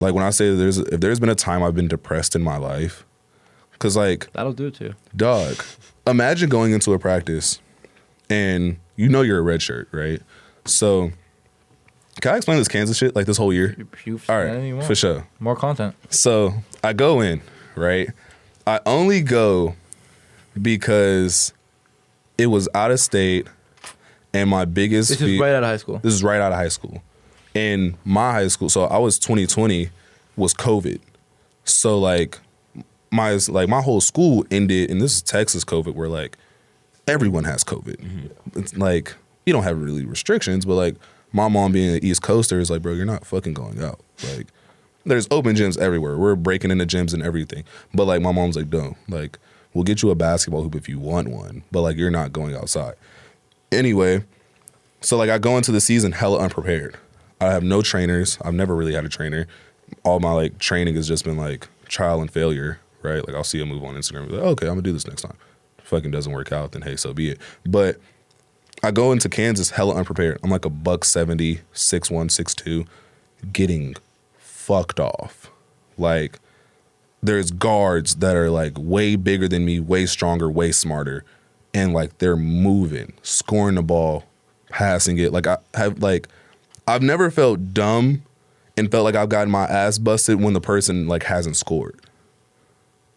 Like when I say if there's been a time I've been depressed in my life, because like that'll do it too. Dog, imagine going into a practice and you know you're a red shirt, right? So can I explain this Kansas shit like this whole year? All right, for sure. More content. So I go in, right? I only go because it was out of state and my biggest... This is right out of high school. This is right out of high school. And my high school, so I was 2020, was COVID. So like my whole school ended, and this is Texas COVID, where like everyone has COVID. Mm-hmm. It's like you don't have really restrictions, but like my mom being an East Coaster is like, bro, you're not fucking going out. Like there's open gyms everywhere. We're breaking into gyms and everything. But like my mom's like, don't. Like we'll get you a basketball hoop if you want one, but like you're not going outside. Anyway, so like I go into the season hella unprepared. I have no trainers. I've never really had a trainer. All my like training has just been like trial and failure, right? Like I'll see a move on Instagram and be like, okay, I'm gonna do this next time. If it fucking doesn't work out, then hey, so be it. But I go into Kansas hella unprepared. I'm like a $170, 6'1", 6'2", getting fucked off. Like there's guards that are like way bigger than me, way stronger, way smarter, and like they're moving, scoring the ball, passing it. Like I've never felt dumb and felt like I've gotten my ass busted when the person like hasn't scored.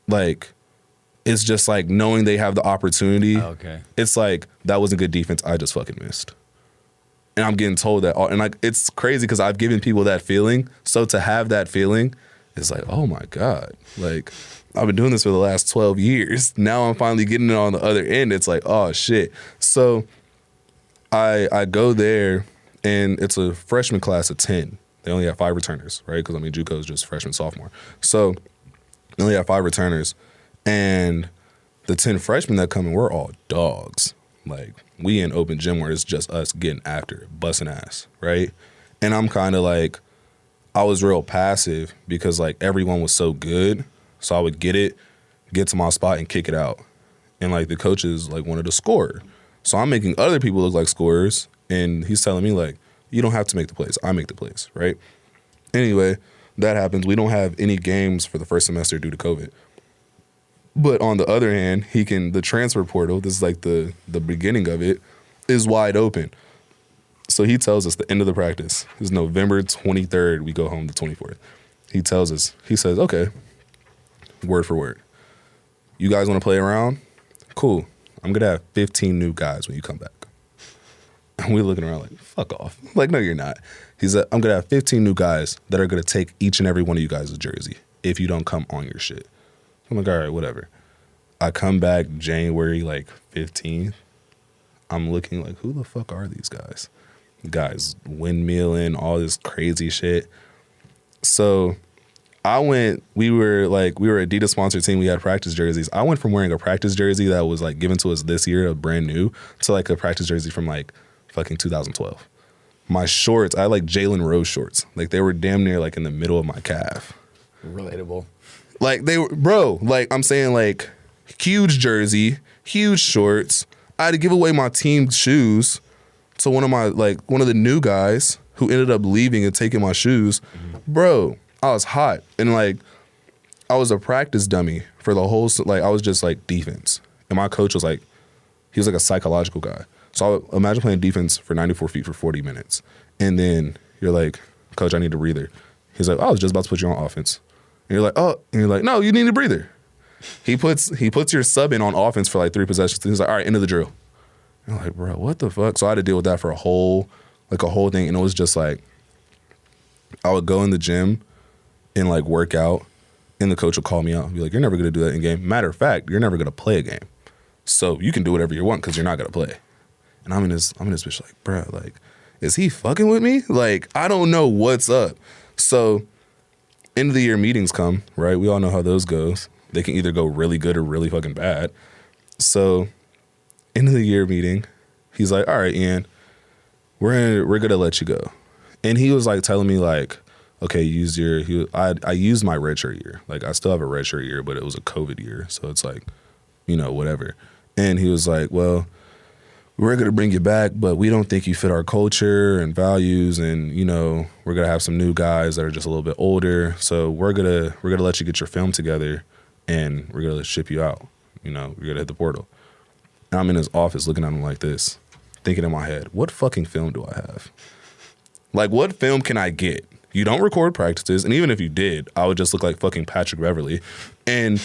Like it's just like knowing they have the opportunity. Oh, okay. It's like that wasn't good defense. I just fucking missed. And I'm getting told that. And like it's crazy because I've given people that feeling. So to have that feeling, it's like, oh my God. Like I've been doing this for the last 12 years. Now I'm finally getting it on the other end. It's like, oh shit. So I go there and it's a freshman class of 10. They only have 5 returners, right? Because I mean, JUCO is just freshman, sophomore. So they only have 5 returners. And the 10 freshmen that come in, we're all dogs. Like, we in open gym where it's just us getting after it, busting ass, right? And I'm kind of like, I was real passive because, like, everyone was so good. So I would get to my spot and kick it out. And, like, the coaches, like, wanted to score. So I'm making other people look like scorers. And he's telling me, like, you don't have to make the plays. I make the plays, right? Anyway, that happens. We don't have any games for the first semester due to COVID. But on the other hand, the transfer portal, this is like the beginning of it, is wide open. So he tells us the end of the practice is November 23rd. We go home the 24th. He tells us, he says, okay, word for word. You guys want to play around? Cool. I'm going to have 15 new guys when you come back. And we're looking around like, fuck off. Like, no, you're not. He said, I'm going to have 15 new guys that are going to take each and every one of you guys' jersey if you don't come on your shit. I'm like, all right, whatever. I come back January, like, 15th. I'm looking like, who the fuck are these guys? Guys windmilling, all this crazy shit. So we were Adidas sponsored team. We had practice jerseys. I went from wearing a practice jersey that was, like, given to us this year, a brand new, to, like, a practice jersey from, like, fucking 2012. My shorts, I had, like, Jalen Rose shorts. Like, they were damn near, like, in the middle of my calf. Relatable. Like, they were, bro, like, I'm saying, like, huge jersey, huge shorts. I had to give away my team shoes to one of the new guys who ended up leaving and taking my shoes. Mm-hmm. Bro, I was hot. And, like, I was a practice dummy for the whole, like, I was just, like, defense. And my coach was, like, he was, like, a psychological guy. So I would imagine playing defense for 94 feet for 40 minutes. And then you're like, coach, I need a breather. He's like, I was just about to put you on offense. And you're like, oh, and you're like, no, you need a breather. He puts your sub in on offense for like 3 possessions. He's like, all right, end of the drill. And I'm like, bro, what the fuck? So I had to deal with that for a whole thing. And it was just like, I would go in the gym and like work out, and the coach would call me out and be like, you're never going to do that in game. Matter of fact, you're never going to play a game. So you can do whatever you want because you're not going to play. And I'm in this bitch like, bro, like, is he fucking with me? Like, I don't know what's up. So end of the year meetings come, right? We all know how those goes. They can either go really good or really fucking bad. So end of the year meeting, he's like, all right, Ian, we're gonna let you go. And he was like telling me like, okay, I used my redshirt year. Like, I still have a redshirt year, but it was a COVID year. So it's like, you know, whatever. And he was like, well, we're going to bring you back, but we don't think you fit our culture and values. And, you know, we're going to have some new guys that are just a little bit older. So we're going to let you get your film together and we're going to ship you out. You know, you're going to hit the portal. And I'm in his office looking at him like this, thinking in my head, what fucking film do I have? Like, what film can I get? You don't record practices. And even if you did, I would just look like fucking Patrick Beverly. And,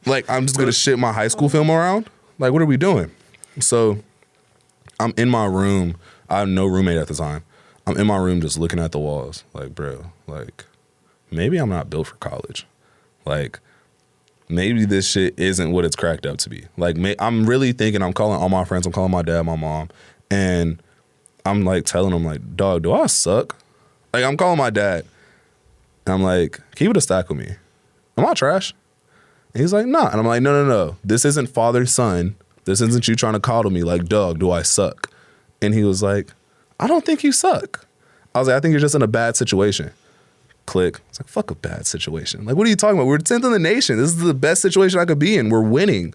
like, I'm just going to ship my high school film around? Like, what are we doing? So I'm in my room. I had no roommate at the time. I'm in my room just looking at the walls. Like, bro, like, maybe I'm not built for college. Like, maybe this shit isn't what it's cracked up to be. Like, I'm really thinking, I'm calling all my friends. I'm calling my dad, my mom. And I'm, like, telling them, like, dog, do I suck? Like, I'm calling my dad. And I'm like, keep it a stack with me. Am I trash? And he's like, nah. And I'm like, no. This isn't father-son. This isn't you trying to coddle me like, dog, do I suck? And he was like, I don't think you suck. I was like, I think you're just in a bad situation. Click. It's like, fuck a bad situation. Like, what are you talking about? We're 10th in the nation. This is the best situation I could be in. We're winning.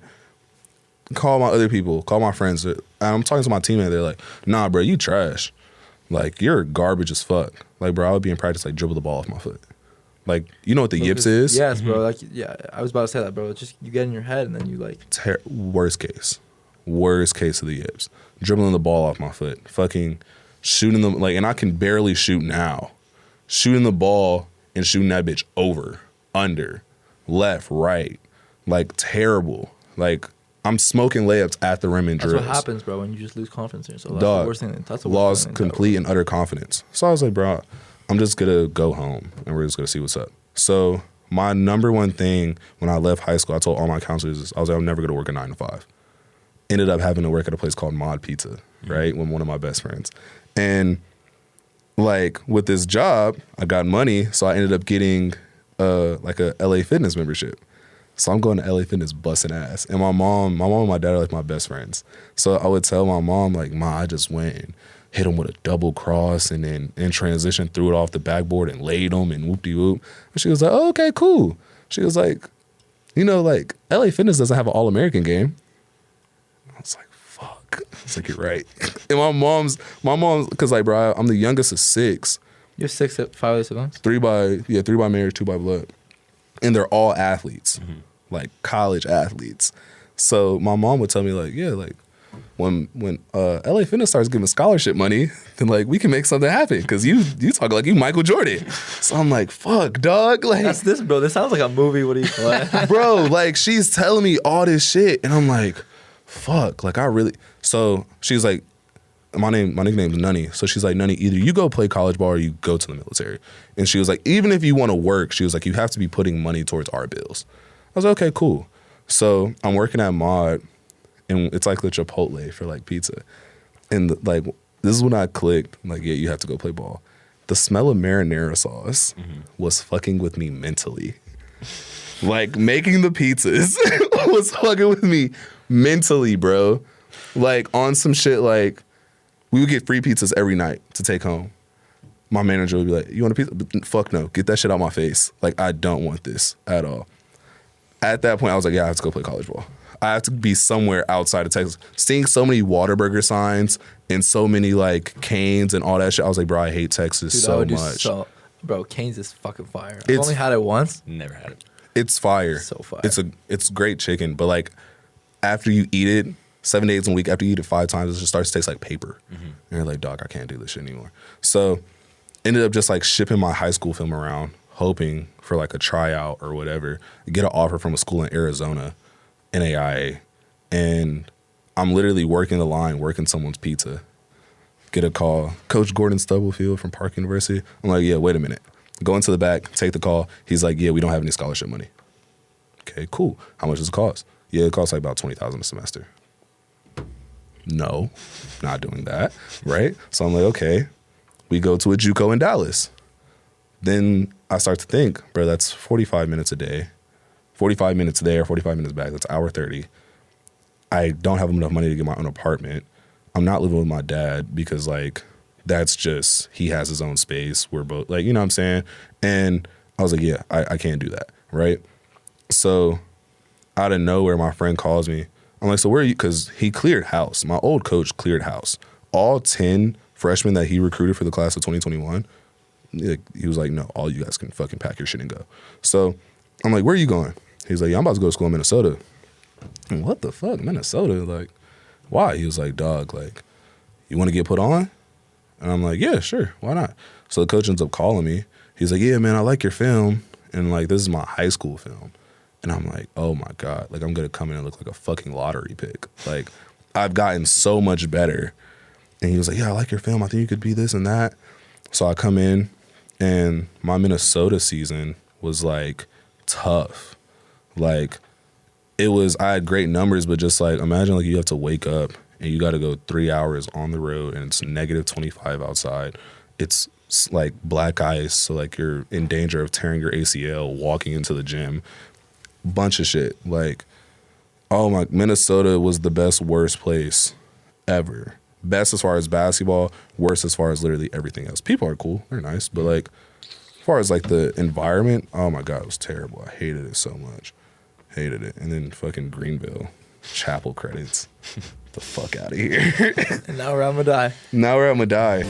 Call my other people. Call my friends. And I'm talking to my teammate. They're like, nah, bro, you trash. Like, you're garbage as fuck. Like, bro, I would be in practice, like, dribble the ball off my foot. Like, you know what the yips is? Yes, bro. Like, yeah, I was about to say that, bro. It's just you get in your head and then you like. Worst case of the yips. Dribbling the ball off my foot. Fucking shooting them, like, and I can barely shoot now. Shooting the ball and shooting that bitch over, under, left, right. Like, terrible. Like, I'm smoking layups at the rim in drills. That's what happens, bro, when you just lose confidence in yourself. That's Dog, the worst thing. That's the worst lost thing complete and utter confidence. So I was like, bro, I'm just going to go home and we're just going to see what's up. So my number one thing when I left high school, I told all my counselors, I was like, I'm never going to work a 9 to 5. Ended up having to work at a place called Mod Pizza, right? With one of my best friends. And like with this job, I got money. So I ended up getting like a LA Fitness membership. So I'm going to LA Fitness busting ass. And my mom and my dad are like my best friends. So I would tell my mom, like, Ma, I just went and hit him with a double cross and then in transition threw it off the backboard and laid him and whoop-de-whoop. And she was like, oh, okay, cool. She was like, you know, like, LA Fitness doesn't have an All-American game. I was like, fuck. I was like, you're right. And my mom's, because like, bro, I'm the youngest of 6. You're 5 other siblings? 3 by marriage, 2 by blood. And they're all athletes, like college athletes. So my mom would tell me, like, yeah, like, when LA Fitness starts giving scholarship money, then like we can make something happen because you talk like you Michael Jordan. So I'm like, fuck, dog. Like, that's this, bro. This sounds like a movie. What are you playing? Bro, like she's telling me all this shit, and I'm like, fuck. Like I really. So she's like, my nickname's Nunny. So she's like, Nunny, either you go play college ball or you go to the military. And she was like, even if you want to work, she was like, you have to be putting money towards our bills. I was like, okay, cool. So I'm working at Mod. And it's like the Chipotle for like pizza. And like, this is when I clicked, like, yeah, you have to go play ball. The smell of marinara sauce was fucking with me mentally. Like making the pizzas was fucking with me mentally, bro. Like on some shit, like we would get free pizzas every night to take home. My manager would be like, you want a pizza? Fuck no, get that shit out my face. Like I don't want this at all. At that point, I was like, yeah, I have to go play college ball. I have to be somewhere outside of Texas. Seeing so many Whataburger signs and so many like Canes and all that shit, I was like, bro, I hate Texas. Dude, so much. Bro, Canes is fucking fire. I've only had it once. Never had it. It's fire. So fire. It's great chicken, but like after you eat it, 7 days a week, after you eat it 5 times, it just starts to taste like paper. And you're like, dog, I can't do this shit anymore. So ended up just like shipping my high school film around, hoping for like a tryout or whatever, get an offer from a school in Arizona, NAIA, and I'm literally working the line, working someone's pizza. Get a call, Coach Gordon Stubblefield from Park University. I'm like, yeah, wait a minute. Go into the back, take the call. He's like, yeah, we don't have any scholarship money. Okay, cool. How much does it cost? Yeah, it costs like about $20,000 a semester. No, not doing that, right? So I'm like, okay, we go to a JUCO in Dallas. Then I start to think, bro, that's 45 minutes a day. 45 minutes there, 45 minutes back. That's an hour 30. I don't have enough money to get my own apartment. I'm not living with my dad because, like, that's just, he has his own space. We're both, like, you know what I'm saying? And I was like, yeah, I can't do that, right? So out of nowhere, my friend calls me. I'm like, so where are you? Because he cleared house. My old coach cleared house. All 10 freshmen that he recruited for the class of 2021, he was like, no, all you guys can fucking pack your shit and go. So I'm like, where are you going? He's like, yeah, I'm about to go to school in Minnesota. And what the fuck, Minnesota? Like, why? He was like, dog, like, you want to get put on? And I'm like, yeah, sure, why not? So the coach ends up calling me. He's like, yeah, man, I like your film. And like, this is my high school film. And I'm like, oh my God, like I'm gonna come in and look like a fucking lottery pick. Like, I've gotten so much better. And he was like, yeah, I like your film. I think you could be this and that. So I come in, and my Minnesota season was like tough. Like, I had great numbers, but just like, imagine like you have to wake up and you got to go 3 hours on the road and it's negative 25 outside. It's like black ice. So like you're in danger of tearing your ACL walking into the gym. Bunch of shit. Like, oh my, Minnesota was the best, worst place ever. Best as far as basketball, worst as far as literally everything else. People are cool. They're nice. But like, as far as like the environment, oh my God, it was terrible. I hated it so much. Hated it. And then fucking Greenville, Chapel credits. The fuck out of here. And now we're at Madai. Now we're at Madai.